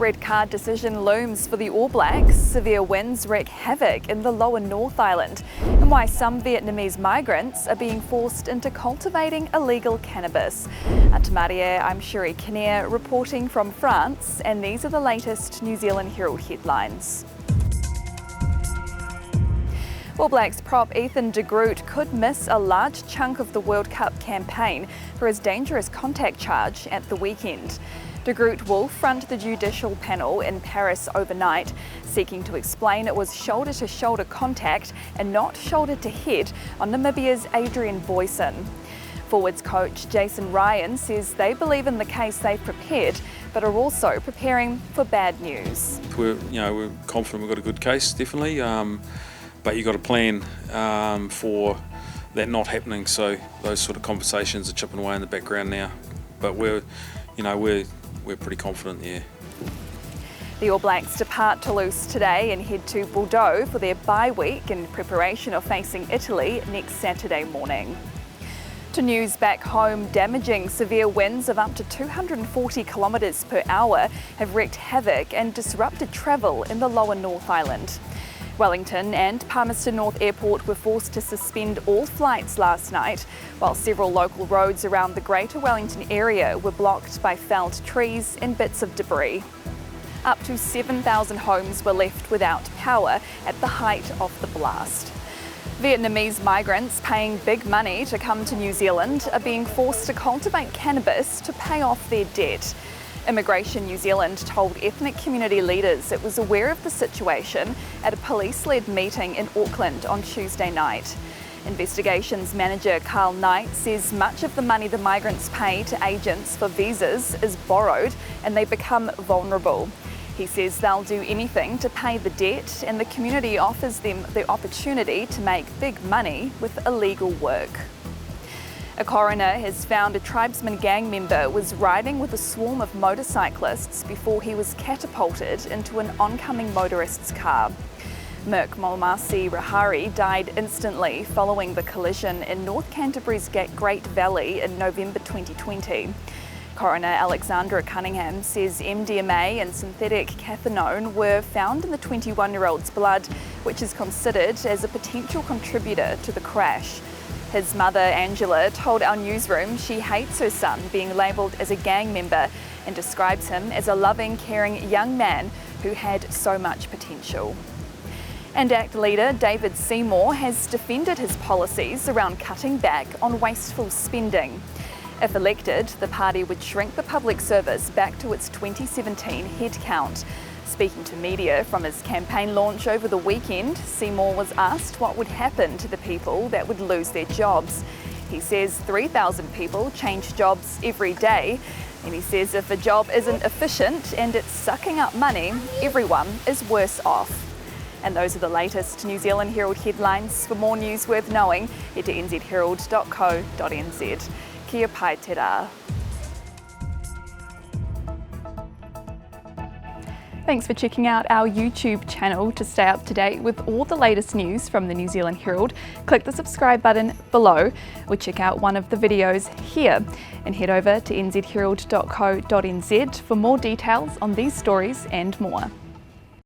red card decision looms for the All Blacks. Severe winds wreak havoc in the lower North Island, and why some Vietnamese migrants are being forced into cultivating illegal cannabis. Te Maria, I'm Sherry Kinnear reporting from France, and these are the latest New Zealand Herald headlines. All Blacks prop Ethan Degroot could miss a large chunk of the World Cup campaign for his dangerous contact charge at the weekend. Degroot will front the judicial panel in Paris overnight, seeking to explain it was shoulder-to-shoulder contact and not shoulder-to-head on Namibia's Adrian Boyson. Forwards coach Jason Ryan says they believe in the case they've prepared, but are also preparing for bad news. We're confident we've got a good case, definitely, but you've got to plan for that not happening. So those sort of conversations are chipping away in the background now, but we're pretty confident there. The All Blacks depart Toulouse today and head to Bordeaux for their bye week in preparation of facing Italy next Saturday morning. To news back home, damaging severe winds of up to 240 kilometres per hour have wreaked havoc and disrupted travel in the lower North Island. Wellington and Palmerston North Airport were forced to suspend all flights last night, while several local roads around the Greater Wellington area were blocked by felled trees and bits of debris. Up to 7,000 homes were left without power at the height of the blast. Vietnamese migrants paying big money to come to New Zealand are being forced to cultivate cannabis to pay off their debt. Immigration New Zealand told ethnic community leaders it was aware of the situation at a police-led meeting in Auckland on Tuesday night. Investigations manager Carl Knight says much of the money the migrants pay to agents for visas is borrowed and they become vulnerable. He says they'll do anything to pay the debt, and the community offers them the opportunity to make big money with illegal work. A coroner has found a tribesman gang member was riding with a swarm of motorcyclists before he was catapulted into an oncoming motorist's car. Mirk Momasi Rahari died instantly following the collision in North Canterbury's Great Valley in November 2020. Coroner Alexandra Cunningham says MDMA and synthetic cathinone were found in the 21-year-old's blood, which is considered as a potential contributor to the crash. His mother, Angela, told our newsroom she hates her son being labelled as a gang member and describes him as a loving, caring young man who had so much potential. And ACT leader David Seymour has defended his policies around cutting back on wasteful spending. If elected, the party would shrink the public service back to its 2017 headcount. Speaking to media from his campaign launch over the weekend, Seymour was asked what would happen to the people that would lose their jobs. He says 3,000 people change jobs every day, and he says if a job isn't efficient and it's sucking up money, everyone is worse off. And those are the latest New Zealand Herald headlines. For more news worth knowing, head to nzherald.co.nz. Kia pai te rā. Thanks for checking out our YouTube channel. To stay up to date with all the latest news from the New Zealand Herald, click the subscribe button below or check out one of the videos here, and head over to nzherald.co.nz for more details on these stories and more.